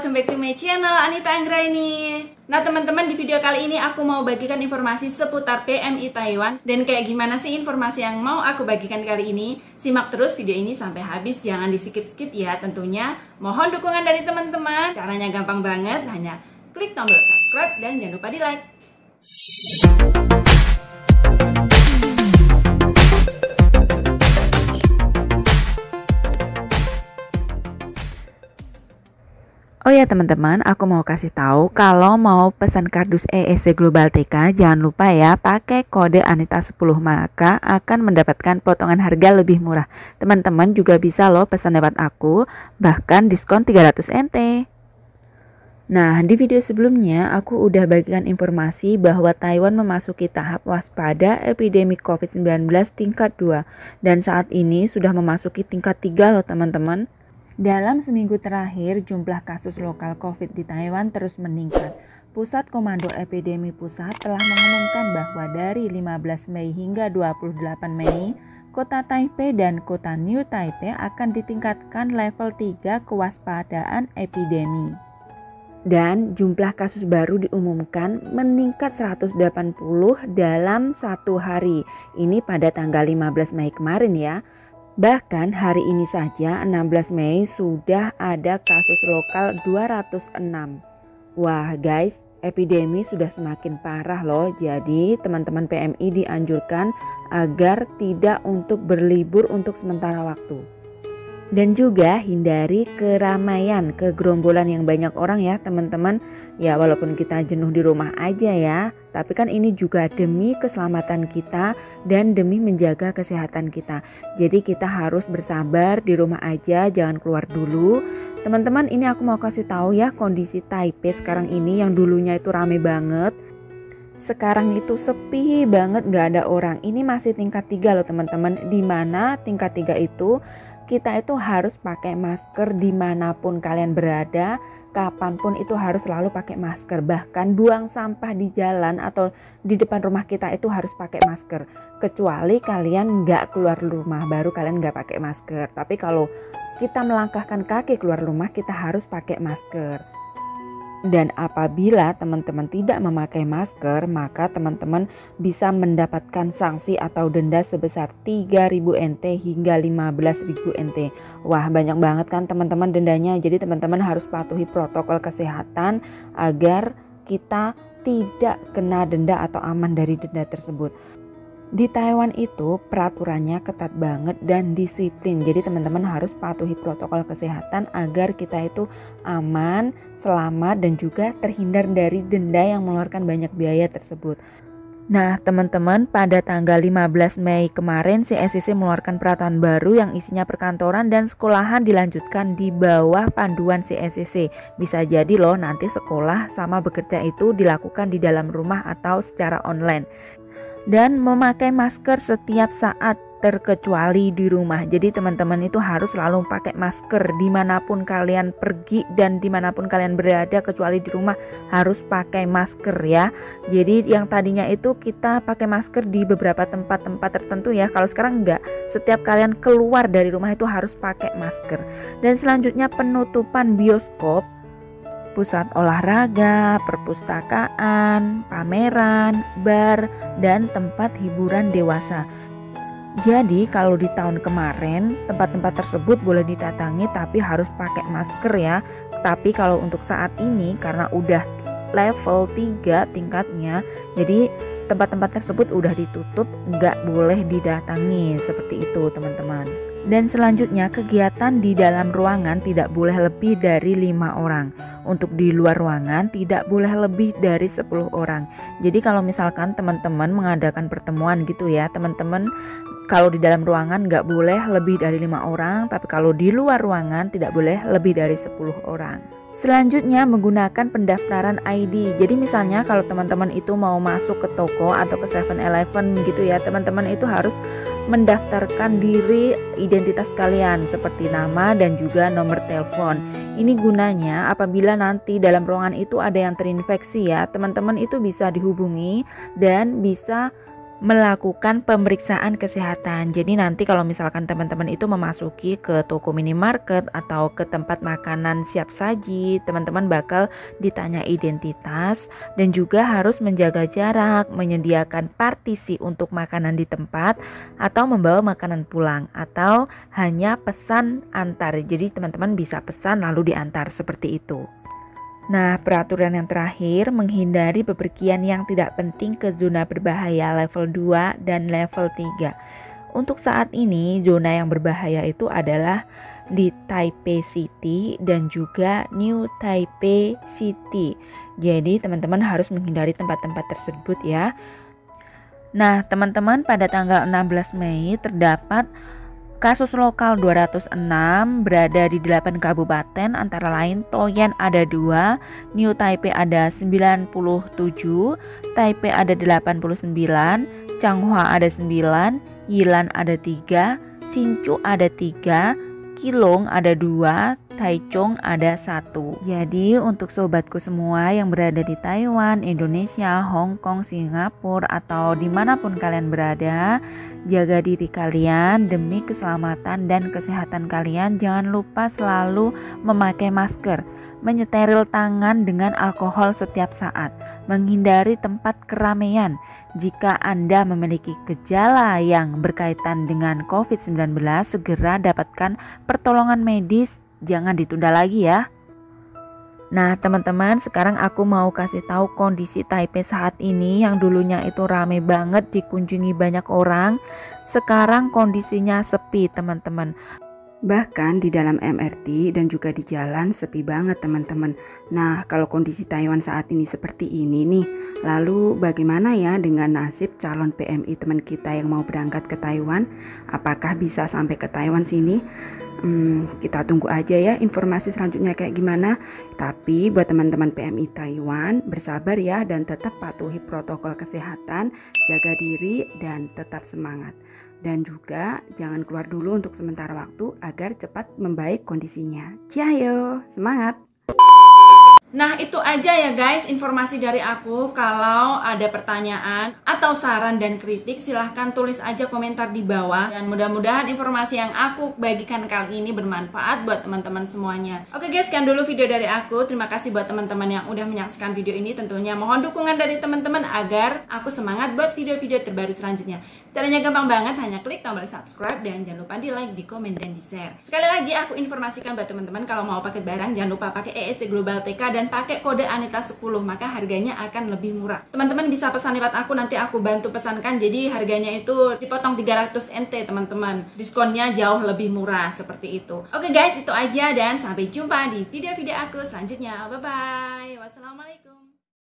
welcome back to my channel Anita Anggraini. Nah teman-teman, di video kali ini aku mau bagikan informasi seputar PMI Taiwan. Dan kayak gimana sih informasi yang mau aku bagikan kali ini? Simak terus video ini sampai habis, jangan di skip-skip ya tentunya. Mohon dukungan dari teman-teman. Caranya gampang banget, hanya klik tombol subscribe dan jangan lupa di like. Oh ya teman-teman, aku mau kasih tahu kalau mau pesan kardus ESC Global TK jangan lupa ya pakai kode Anita10 maka akan mendapatkan potongan harga lebih murah. Teman-teman juga bisa loh pesan lewat aku, bahkan diskon 300 NT. Nah, di video sebelumnya aku udah bagikan informasi bahwa Taiwan memasuki tahap waspada epidemi COVID-19 tingkat 2 dan saat ini sudah memasuki tingkat 3 loh teman-teman. Dalam seminggu terakhir, jumlah kasus lokal COVID di Taiwan terus meningkat. Pusat Komando Epidemi Pusat telah mengumumkan bahwa dari 15 Mei hingga 28 Mei, Kota Taipei dan Kota New Taipei akan ditingkatkan level 3 kewaspadaan epidemi. Dan jumlah kasus baru diumumkan meningkat 180 dalam satu hari. Ini pada tanggal 15 Mei kemarin ya. Bahkan hari ini saja 16 Mei sudah ada kasus lokal 206. Wah guys, epidemi sudah semakin parah loh. Jadi teman-teman PMI dianjurkan agar tidak untuk berlibur untuk sementara waktu. Dan juga hindari keramaian, kegerombolan yang banyak orang ya teman-teman. Ya walaupun kita jenuh di rumah aja ya, tapi kan ini juga demi keselamatan kita dan demi menjaga kesehatan kita. Jadi kita harus bersabar di rumah aja, jangan keluar dulu. Teman-teman, ini aku mau kasih tahu ya kondisi Taipei sekarang ini yang dulunya itu rame banget. Sekarang itu sepi banget, gak ada orang. Ini masih tingkat 3 loh teman-teman. Dimana tingkat 3 itu kita itu harus pakai masker dimanapun kalian berada, kapanpun itu harus selalu pakai masker. Bahkan buang sampah di jalan atau di depan rumah kita itu harus pakai masker. Kecuali kalian nggak keluar rumah, baru kalian nggak pakai masker. Tapi kalau kita melangkahkan kaki keluar rumah, kita harus pakai masker. Dan apabila teman-teman tidak memakai masker, maka teman-teman bisa mendapatkan sanksi atau denda sebesar 3.000 NT hingga 15.000 NT. Wah, banyak banget kan teman-teman dendanya. Jadi teman-teman harus patuhi protokol kesehatan agar kita tidak kena denda atau aman dari denda tersebut. Di Taiwan itu peraturannya ketat banget dan disiplin. Jadi teman-teman harus patuhi protokol kesehatan agar kita itu aman, selamat dan juga terhindar dari denda yang mengeluarkan banyak biaya tersebut. Nah teman-teman, pada tanggal 15 Mei kemarin CSCC mengeluarkan peraturan baru yang isinya perkantoran dan sekolahan dilanjutkan di bawah panduan CSCC. Bisa jadi loh nanti sekolah sama bekerja itu dilakukan di dalam rumah atau secara online. Dan memakai masker setiap saat terkecuali di rumah. Jadi teman-teman itu harus selalu pakai masker dimanapun kalian pergi dan dimanapun kalian berada, kecuali di rumah harus pakai masker ya. Jadi yang tadinya itu kita pakai masker di beberapa tempat-tempat tertentu ya, kalau sekarang enggak, setiap kalian keluar dari rumah itu harus pakai masker. Dan selanjutnya penutupan bioskop, pusat olahraga, perpustakaan, pameran, bar, dan tempat hiburan dewasa. Jadi kalau di tahun kemarin tempat-tempat tersebut boleh didatangi tapi harus pakai masker ya. Tapi kalau untuk saat ini karena udah level 3 tingkatnya, jadi tempat-tempat tersebut udah ditutup, nggak boleh didatangi seperti itu teman-teman. Dan selanjutnya kegiatan di dalam ruangan tidak boleh lebih dari 5 orang. Untuk di luar ruangan tidak boleh lebih dari 10 orang. Jadi kalau misalkan teman-teman mengadakan pertemuan gitu ya teman-teman, kalau di dalam ruangan nggak boleh lebih dari 5 orang. Tapi kalau di luar ruangan tidak boleh lebih dari 10 orang. Selanjutnya menggunakan pendaftaran ID. Jadi misalnya kalau teman-teman itu mau masuk ke toko atau ke 7-Eleven gitu ya, teman-teman itu harus mendaftarkan diri identitas kalian seperti nama dan juga nomor telepon. Ini gunanya apabila nanti dalam ruangan itu ada yang terinfeksi ya, teman-teman itu bisa dihubungi dan bisa melakukan pemeriksaan kesehatan. Jadi nanti kalau misalkan teman-teman itu memasuki ke toko minimarket atau ke tempat makanan siap saji, teman-teman bakal ditanya identitas dan juga harus menjaga jarak, menyediakan partisi untuk makanan di tempat atau membawa makanan pulang atau hanya pesan antar. Jadi teman-teman bisa pesan lalu diantar seperti itu. Nah, peraturan yang terakhir, menghindari bepergian yang tidak penting ke zona berbahaya level 2 dan level 3. Untuk saat ini, zona yang berbahaya itu adalah di Taipei City dan juga New Taipei City. Jadi, teman-teman harus menghindari tempat-tempat tersebut ya. Nah, teman-teman, pada tanggal 16 Mei terdapat kasus lokal 206 berada di 8 kabupaten, antara lain Toyen ada 2, New Taipei ada 97, Taipei ada 89, Changhua ada 9, Yilan ada 3, Hsinchu ada 3, Keelung ada 2, Taichung ada 1. Jadi untuk sobatku semua yang berada di Taiwan, Indonesia, Hong Kong, Singapura atau dimanapun kalian berada, jaga diri kalian demi keselamatan dan kesehatan kalian. Jangan lupa selalu memakai masker, menyeteril tangan dengan alkohol setiap saat, menghindari tempat keramaian. Jika Anda memiliki gejala yang berkaitan dengan COVID-19, segera dapatkan pertolongan medis, jangan ditunda lagi ya. Nah teman-teman, sekarang aku mau kasih tahu kondisi Taipei saat ini. Yang dulunya itu rame banget, dikunjungi banyak orang, sekarang kondisinya sepi teman-teman. Bahkan di dalam MRT dan juga di jalan sepi banget teman-teman. Nah kalau kondisi Taiwan saat ini seperti ini nih, lalu bagaimana ya dengan nasib calon PMI teman kita yang mau berangkat ke Taiwan? Apakah bisa sampai ke Taiwan sini? Kita tunggu aja ya informasi selanjutnya kayak gimana. Tapi buat teman-teman PMI Taiwan, bersabar ya dan tetap patuhi protokol kesehatan, jaga diri dan tetap semangat. Dan juga jangan keluar dulu untuk sementara waktu agar cepat membaik kondisinya. Ciao, semangat! Nah itu aja ya guys informasi dari aku. Kalau ada pertanyaan atau saran dan kritik, silahkan tulis aja komentar di bawah. Dan mudah-mudahan informasi yang aku bagikan kali ini bermanfaat buat teman-teman semuanya. Oke guys, sekian dulu video dari aku. Terima kasih buat teman-teman yang udah menyaksikan video ini. Tentunya mohon dukungan dari teman-teman agar aku semangat buat video-video terbaru selanjutnya. Caranya gampang banget, hanya klik tombol subscribe dan jangan lupa di like, di komen, dan di share. Sekali lagi aku informasikan buat teman-teman, kalau mau paket barang jangan lupa pakai ESC Global TK dan pakai kode Anita 10, maka harganya akan lebih murah. Teman-teman bisa pesan lewat aku, nanti aku bantu pesankan. Jadi harganya itu dipotong 300 NT teman-teman. Diskonnya jauh lebih murah seperti itu. Oke guys, itu aja dan sampai jumpa di video-video aku selanjutnya. Bye bye.